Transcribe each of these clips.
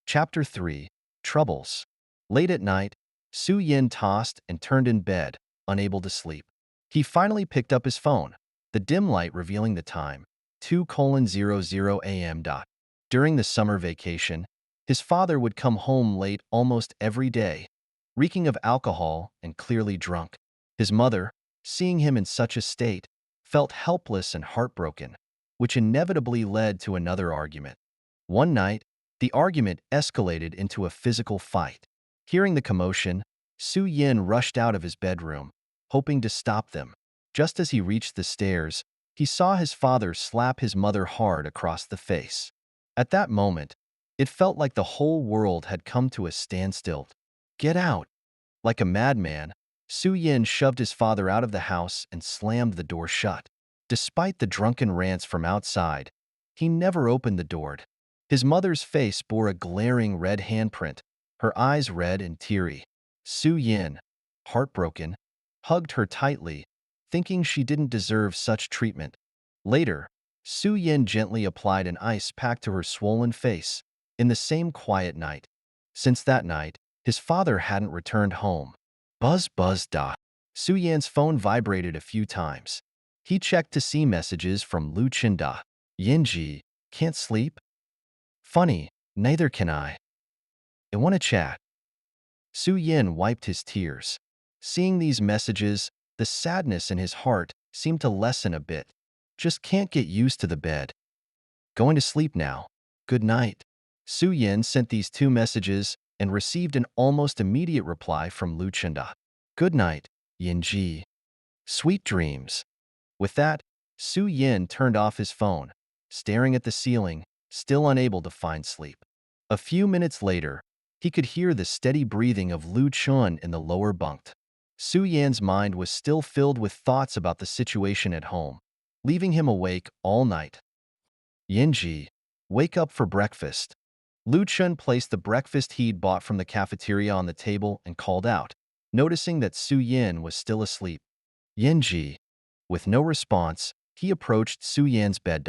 Chapter 3. Troubles. Late at night, Su Yin tossed and turned in bed, unable to sleep. He finally picked up his phone, the dim light revealing the time, 2:00 a.m. During the summer vacation, his father would come home late almost every day, reeking of alcohol and clearly drunk. His mother, seeing him in such a state, felt helpless and heartbroken, which inevitably led to another argument. One night, the argument escalated into a physical fight. Hearing the commotion, Su Yin rushed out of his bedroom, hoping to stop them. Just as he reached the stairs, he saw his father slap his mother hard across the face. At that moment, it felt like the whole world had come to a standstill. "Get out!" Like a madman, Su Yin shoved his father out of the house and slammed the door shut. Despite the drunken rants from outside, he never opened the door. His mother's face bore a glaring red handprint, her eyes red and teary. Su Yin, heartbroken, hugged her tightly, thinking she didn't deserve such treatment. Later, Su Yin gently applied an ice pack to her swollen face in the same quiet night. Since that night, his father hadn't returned home. Buzz buzz da. Su Yan's phone vibrated a few times. He checked to see messages from Lu Chinda. "Yinji, can't sleep? Funny, neither can I. I want to chat." Su Yin wiped his tears. Seeing these messages, the sadness in his heart seemed to lessen a bit. "Just can't get used to the bed. Going to sleep now. Good night." Su Yin sent these two messages and received an almost immediate reply from Lu Chinda. "Good night, Yinji. Sweet dreams." With that, Su Yin turned off his phone, staring at the ceiling, still unable to find sleep. A few minutes later, he could hear the steady breathing of Lu Chun in the lower bunk. Su Yan's mind was still filled with thoughts about the situation at home, leaving him awake all night. "Yinji, wake up for breakfast." Lu Chun placed the breakfast he'd bought from the cafeteria on the table and called out, noticing that Su Yin was still asleep. "Yinji." With no response, he approached Su Yan's bed.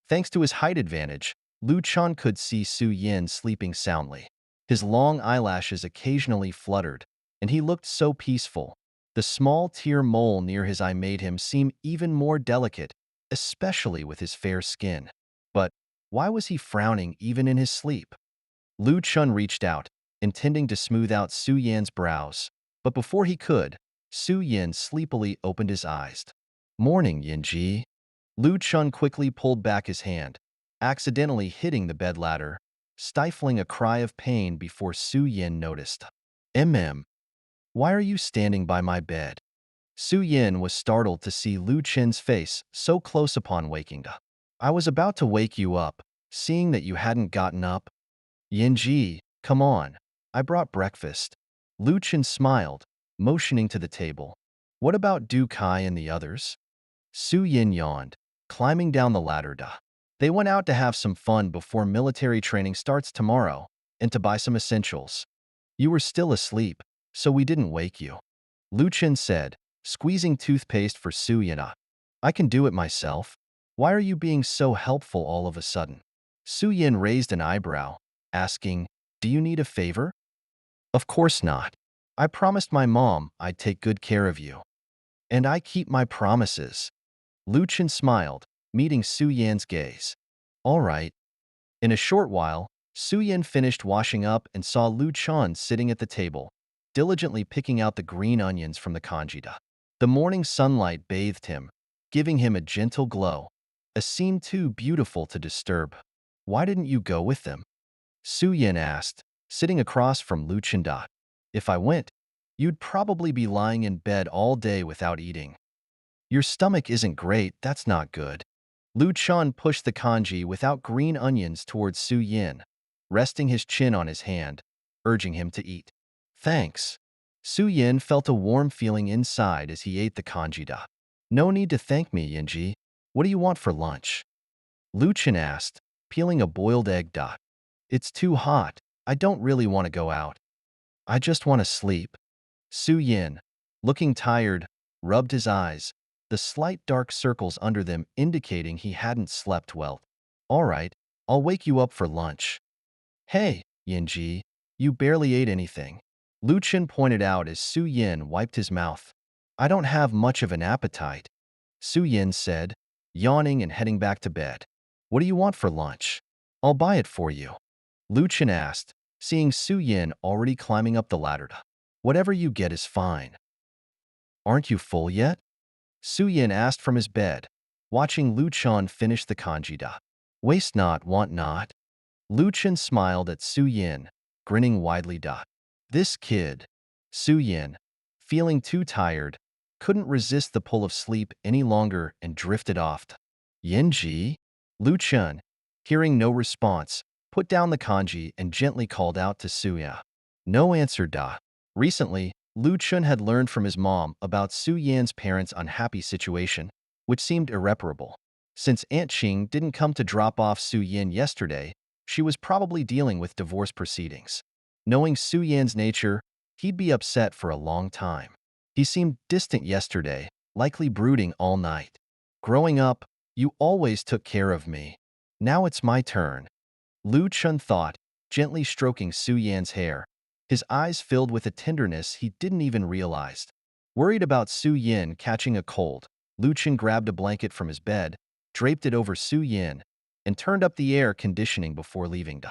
Thanks to his height advantage, Lu Chun could see Su Yin sleeping soundly. His long eyelashes occasionally fluttered, and he looked so peaceful. The small tear mole near his eye made him seem even more delicate, especially with his fair skin. But why was he frowning even in his sleep? Lu Chun reached out, intending to smooth out Su Yan's brows, but before he could, Su Yin sleepily opened his eyes. "Morning, Yinji." Lu Chun quickly pulled back his hand, accidentally hitting the bed ladder, stifling a cry of pain before Su Yin noticed. Why are you standing by my bed?" Su Yin was startled to see Lu Chen's face so close upon waking up. "I was about to wake you up, seeing that you hadn't gotten up." "Yinji, come on. I brought breakfast." Lu Chen smiled, motioning to the table. "What about Du Kai and the others?" Su Yin yawned, climbing down the ladder. "They went out to have some fun before military training starts tomorrow, and to buy some essentials. You were still asleep, so we didn't wake you." Lu Chen said, squeezing toothpaste for Su Yin. "I can do it myself. Why are you being so helpful all of a sudden?" Su Yin raised an eyebrow, asking, "Do you need a favor?" "Of course not. I promised my mom I'd take good care of you. And I keep my promises." Lu Chen smiled, meeting Su Yan's gaze. "All right." In a short while, Su Yan finished washing up and saw Lu Chen sitting at the table, diligently picking out the green onions from the kanjida. The morning sunlight bathed him, giving him a gentle glow, a scene too beautiful to disturb. "Why didn't you go with them?" Su Yan asked, sitting across from Lu Chen. "If I went, you'd probably be lying in bed all day without eating. Your stomach isn't great, that's not good." Lu Chun pushed the kanji without green onions towards Su Yin, resting his chin on his hand, urging him to eat. "Thanks." Su Yin felt a warm feeling inside as he ate the kanji. "No need to thank me, Yinji. What do you want for lunch?" Lu Chen asked, peeling a boiled egg. "It's too hot. I don't really want to go out. I just want to sleep." Su Yin, looking tired, rubbed his eyes, the slight dark circles under them indicating he hadn't slept well. "All right, I'll wake you up for lunch." "Hey, Yinji, you barely ate anything. Lu Chen pointed out as Su Yin wiped his mouth. I don't have much of an appetite, Su Yin said, yawning and heading back to bed. What do you want for lunch? I'll buy it for you, Lu Chen asked, seeing Su Yin already climbing up the ladder. Whatever you get is fine. Aren't you full yet? Su Yin asked from his bed, watching Lu Chen finish the kanji da. Waste not, want not. Lu Chen smiled at Su Yin, grinning widely da. This kid, Su Yin, feeling too tired, couldn't resist the pull of sleep any longer and drifted off. Yinji? Lu Chen, hearing no response, put down the kanji and gently called out to Suya. No answer da. Recently, Lu Chen had learned from his mom about Su Yan's parents' unhappy situation, which seemed irreparable. Since Aunt Qing didn't come to drop off Su Yin yesterday, she was probably dealing with divorce proceedings. Knowing Su Yan's nature, he'd be upset for a long time. He seemed distant yesterday, likely brooding all night. Growing up, you always took care of me. Now it's my turn, Lu Chen thought, gently stroking Su Yan's hair. His eyes filled with a tenderness he didn't even realize. Worried about Su Yin catching a cold, Lu Chen grabbed a blanket from his bed, draped it over Su Yin, and turned up the air conditioning before leaving.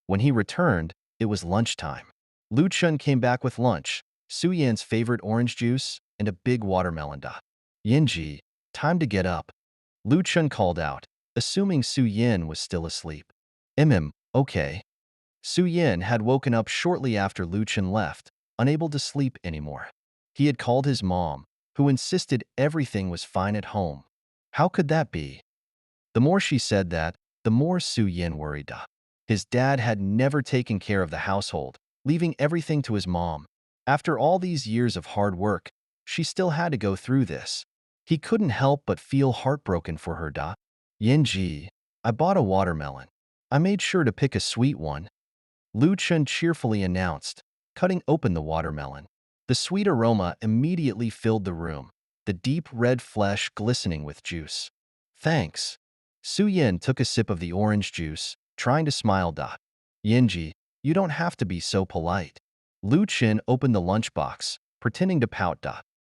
When he returned, it was lunchtime. Lu Chen came back with lunch, Su Yan's favorite orange juice, and a big watermelon. Yinji, time to get up, Lu Chen called out, assuming Su Yin was still asleep. Okay. Su Yin had woken up shortly after Lu Chen left, unable to sleep anymore. He had called his mom, who insisted everything was fine at home. How could that be? The more she said that, the more Su Yin worried. His dad had never taken care of the household, leaving everything to his mom. After all these years of hard work, she still had to go through this. He couldn't help but feel heartbroken for her. Yinji, I bought a watermelon. I made sure to pick a sweet one, Lu Chen cheerfully announced, cutting open the watermelon. The sweet aroma immediately filled the room, the deep red flesh glistening with juice. Thanks. Su Yin took a sip of the orange juice, trying to smile. Yinji, you don't have to be so polite. Lu Chen opened the lunchbox, pretending to pout.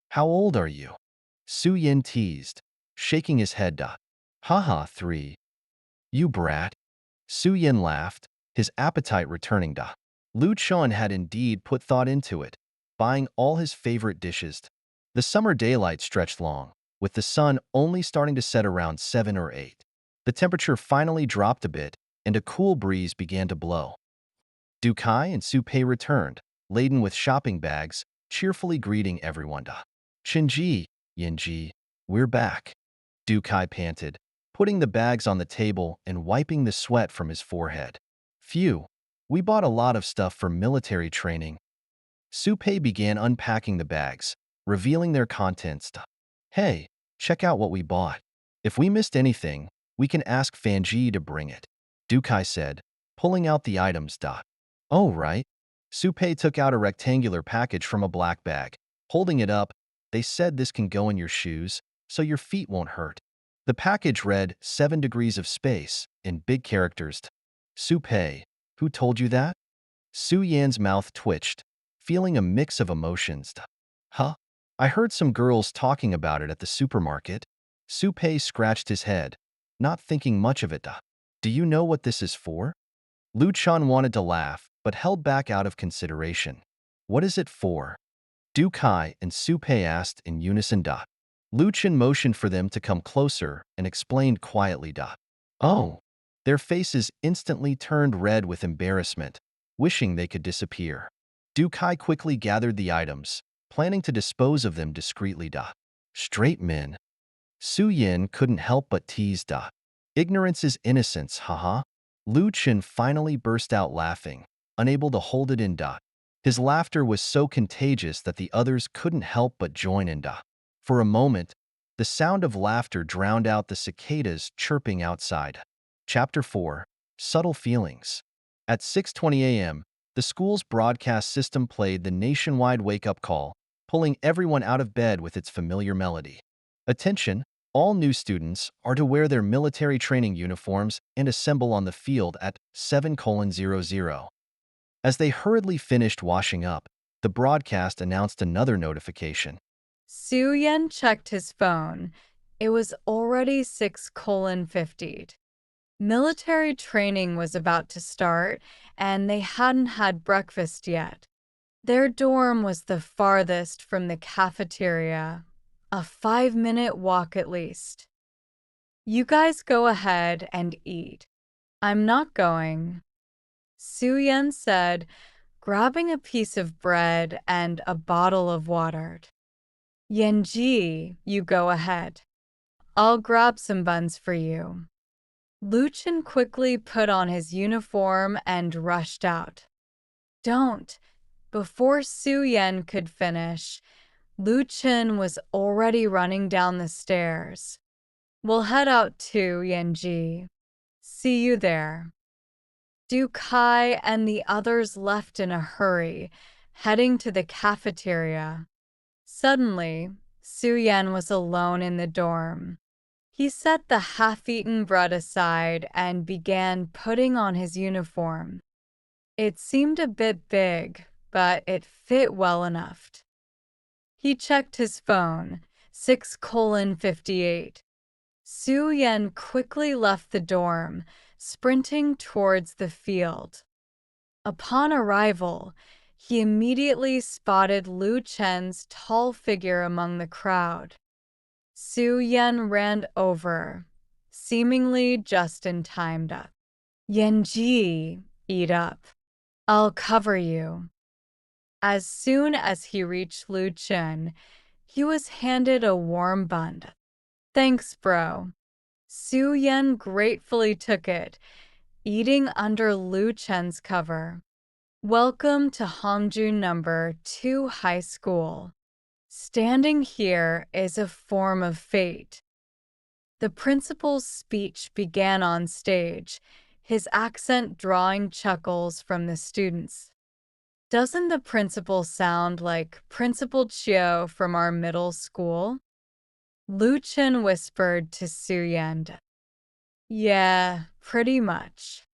How old are you? Su Yin teased, shaking his head. Haha, 3. You brat. Su Yin laughed, his appetite returning. Lu Chen had indeed put thought into it, buying all his favorite dishes. The summer daylight stretched long, with the sun only starting to set around 7 or 8. The temperature finally dropped a bit, and a cool breeze began to blow. Du Kai and Su Pei returned, laden with shopping bags, cheerfully greeting everyone. Qinji, Yinji, we're back, Du Kai panted, putting the bags on the table and wiping the sweat from his forehead. Phew, we bought a lot of stuff for military training. Su Pei began unpacking the bags, revealing their contents. Hey, check out what we bought. If we missed anything, we can ask Fanji to bring it, Du Kai said, pulling out the items. Oh, right. Su Pei took out a rectangular package from a black bag. Holding it up, they said this can go in your shoes, so your feet won't hurt. The package read 7 degrees of space in big characters. Su Pei, who told you that? Su Yan's mouth twitched, feeling a mix of emotions. Huh? I heard some girls talking about it at the supermarket. Su Pei scratched his head, not thinking much of it. Do you know what this is for? Lu Chen wanted to laugh, but held back out of consideration. What is it for? Du Kai and Su Pei asked in unison. Lu Chen motioned for them to come closer and explained quietly. Oh. Their faces instantly turned red with embarrassment, wishing they could disappear. Du Kai quickly gathered the items, planning to dispose of them discreetly. Straight men. Su Yin couldn't help but tease. Ignorance is innocence, haha. Lu Chen finally burst out laughing, unable to hold it in. His laughter was so contagious that the others couldn't help but join in. For a moment, the sound of laughter drowned out the cicadas chirping outside. Chapter 4. Subtle Feelings. At 6:20 a.m., the school's broadcast system played the nationwide wake-up call, pulling everyone out of bed with its familiar melody. Attention, All new students are to wear their military training uniforms and assemble on the field at 7:00. As they hurriedly finished washing up, the broadcast announced another notification. Su Yan checked his phone. It was already 6:50. Military training was about to start, and they hadn't had breakfast yet. Their dorm was the farthest from the cafeteria, a 5-minute walk at least. You guys go ahead and eat. I'm not going, Su Yan said, grabbing a piece of bread and a bottle of water. Yenji, you go ahead. I'll grab some buns for you. Lu Chen quickly put on his uniform and rushed out. Don't. Before Su Yan could finish, Lu Chen was already running down the stairs. We'll head out too, Yenji. See you there. Du Kai and the others left in a hurry, heading to the cafeteria. Suddenly, Su Yan was alone in the dorm. He set the half-eaten bread aside and began putting on his uniform. It seemed a bit big, but it fit well enough. He checked his phone, 6:58. Su Yan quickly left the dorm, sprinting towards the field. Upon arrival, he immediately spotted Lu Chen's tall figure among the crowd. Su Yan ran over, seemingly just in time. Yenji, eat up. I'll cover you. As soon as he reached Lu Chen, he was handed a warm bun. Thanks, bro. Su Yan gratefully took it, eating under Lu Chen's cover. Welcome to Hongju Number 2 High School. Standing here is a form of fate. The principal's speech began on stage, his accent drawing chuckles from the students. Doesn't the principal sound like Principal Chiu from our middle school? Lu Chen whispered to Su Yan. Yeah, pretty much.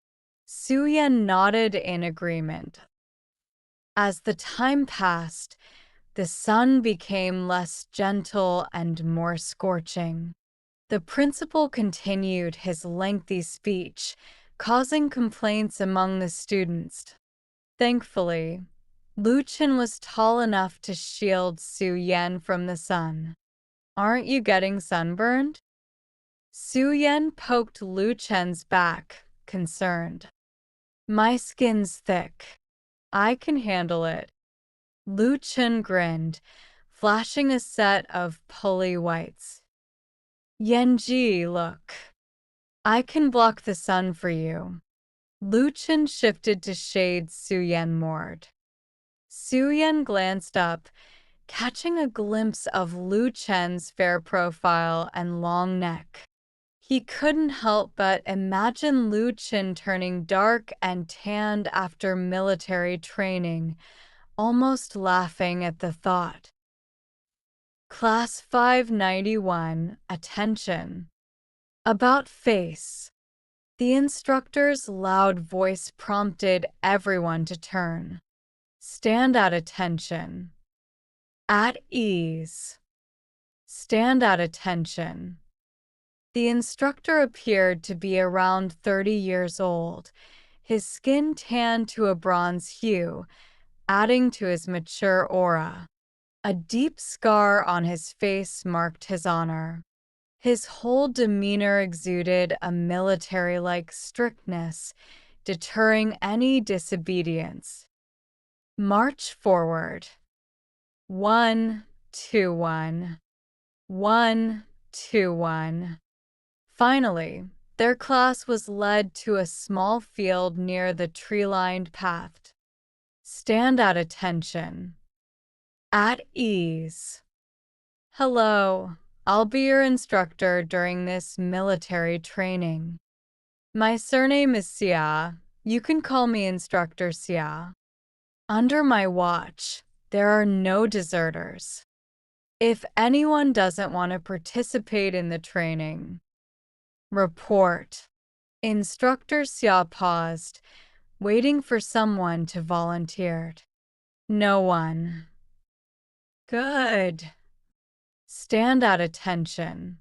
Su Yan nodded in agreement. As the time passed, the sun became less gentle and more scorching. The principal continued his lengthy speech, causing complaints among the students. Thankfully, Lu Chen was tall enough to shield Su Yan from the sun. Aren't you getting sunburned? Su Yan poked Lu Chen's back, concerned. My skin's thick. I can handle it. Lu Chen grinned, flashing a set of pearly whites. Yenji, look. I can block the sun for you. Lu Chen shifted to shade Su Yan more. Su Yan glanced up, catching a glimpse of Lu Chen's fair profile and long neck. He couldn't help but imagine Lu Chen turning dark and tanned after military training, almost laughing at the thought. Class 591, attention. About face. The instructor's loud voice prompted everyone to turn. Stand at attention. At ease. Stand at attention. The instructor appeared to be around 30 years old, his skin tanned to a bronze hue, adding to his mature aura. A deep scar on his face marked his honor. His whole demeanor exuded a military-like strictness, deterring any disobedience. March forward. 1, 2, 1. 1, 2, 1. Finally, their class was led to a small field near the tree-lined path. Stand at attention. At ease. Hello, I'll be your instructor during this military training. My surname is Xia. You can call me Instructor Xia. Under my watch, there are no deserters. If anyone doesn't want to participate in the training, report. Instructor Xia paused, waiting for someone to volunteer. No one. Good. Stand at attention.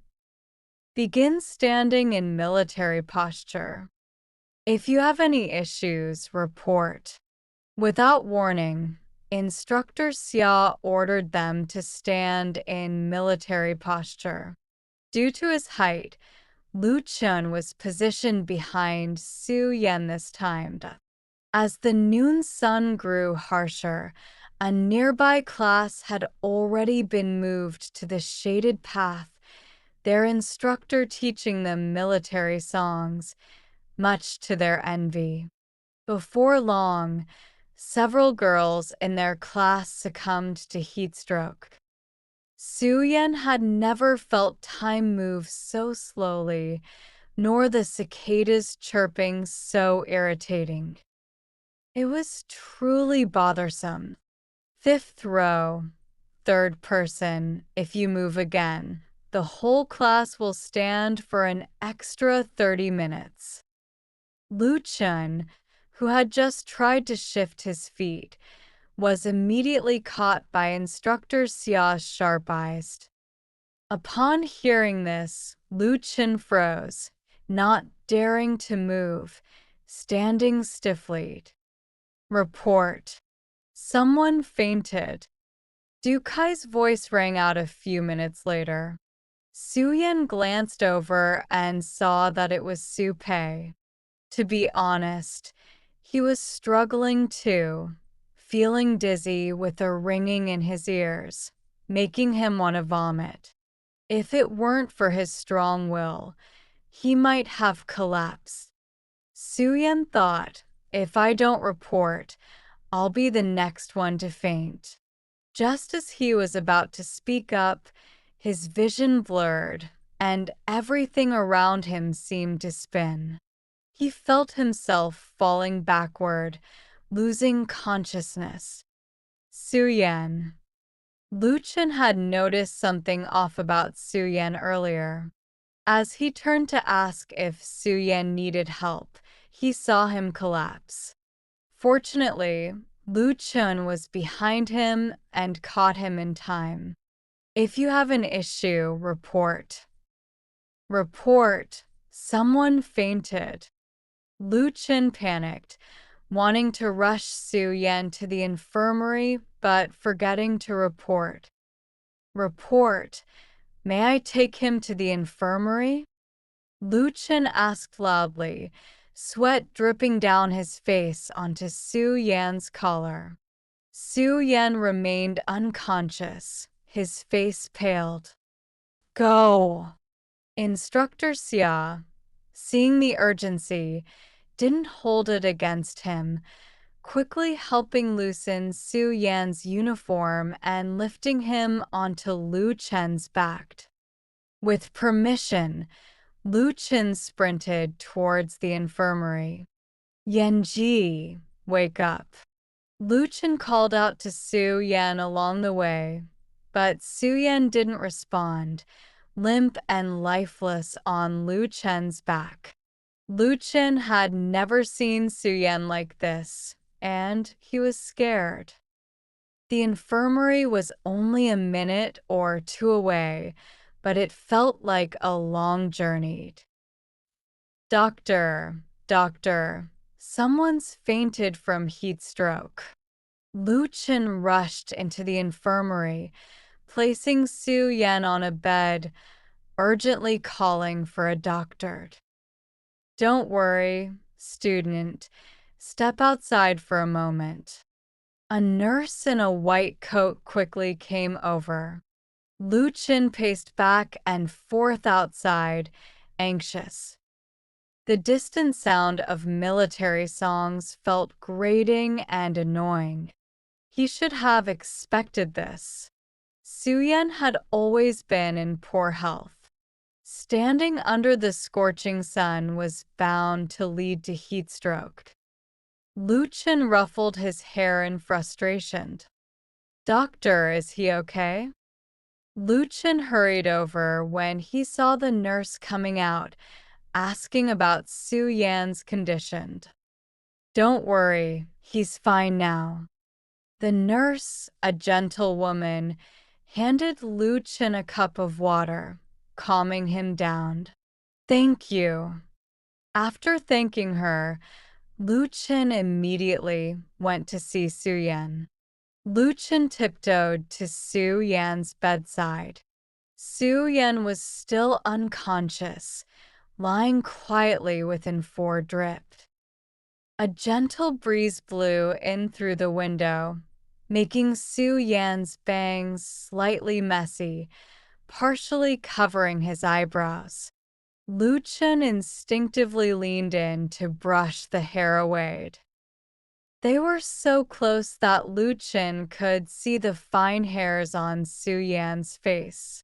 Begin standing in military posture. If you have any issues, report. Without warning, Instructor Xia ordered them to stand in military posture. Due to his height, Lu Chun was positioned behind Su Yan this time. As the noon sun grew harsher, a nearby class had already been moved to the shaded path, their instructor teaching them military songs, much to their envy. Before long, several girls in their class succumbed to heat stroke. Su Yan had never felt time move so slowly, nor the cicadas chirping so irritating. It was truly bothersome. Fifth row, third person, if you move again, the whole class will stand for an extra 30 minutes. Lu Chun, who had just tried to shift his feet, was immediately caught by Instructor Xia's sharp eyes. Upon hearing this, Lu Chun froze, not daring to move, standing stiffly. Report. Someone fainted. Du Kai's voice rang out a few minutes later. Su Yan glanced over and saw that it was Su Pei. To be honest, he was struggling too, feeling dizzy with a ringing in his ears, making him want to vomit. If it weren't for his strong will, he might have collapsed. Su Yan thought, if I don't report, I'll be the next one to faint. Just as he was about to speak up, his vision blurred, and everything around him seemed to spin. He felt himself falling backward, losing consciousness. Su Yan. Lu Chun had noticed something off about Su Yan earlier. As he turned to ask if Su Yan needed help, he saw him collapse. Fortunately, Lu Chun was behind him and caught him in time. If you have an issue, report. Report. Someone fainted. Lu Chun panicked, wanting to rush Su Yan to the infirmary, but forgetting to report. Report. May I take him to the infirmary? Lu Chun asked loudly, sweat dripping down his face onto Su Yan's collar. Su Yan remained unconscious, his face paled. Go! Instructor Xia, seeing the urgency, didn't hold it against him, quickly helping loosen Su Yan's uniform and lifting him onto Lu Chen's back. With permission, Lu Chen sprinted towards the infirmary. Yanji, wake up. Lu Chen called out to Su Yan along the way, but Su Yan didn't respond, limp and lifeless on Lu Chen's back. Lu Chen had never seen Su Yan like this, and he was scared. The infirmary was only a minute or two away, but it felt like a long journey. Doctor, someone's fainted from heat stroke. Lu Chen rushed into the infirmary, placing Su Yan on a bed, urgently calling for a doctor. Don't worry, student. Step outside for a moment. A nurse in a white coat quickly came over. Lu Chen paced back and forth outside, anxious. The distant sound of military songs felt grating and annoying. He should have expected this. Su Yan had always been in poor health. Standing under the scorching sun was bound to lead to heat stroke. Lu Chen ruffled his hair in frustration. Doctor, is he okay? Lucien hurried over when he saw the nurse coming out, asking about Su Yan's condition. "Don't worry, he's fine now." The nurse, a gentle woman, handed Lucien a cup of water, calming him down. "Thank you." After thanking her, Lucien immediately went to see Su Yan. Lucien tiptoed to Su Yan's bedside. Su Yan was still unconscious, lying quietly within 4 drip. A gentle breeze blew in through the window, making Su Yan's bangs slightly messy, partially covering his eyebrows. Lucien instinctively leaned in to brush the hair away. They were so close that Lucien could see the fine hairs on Su Yan's face.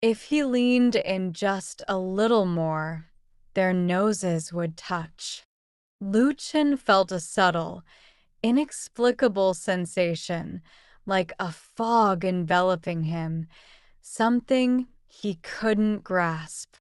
If he leaned in just a little more, their noses would touch. Lucien felt a subtle, inexplicable sensation, like a fog enveloping him, something he couldn't grasp.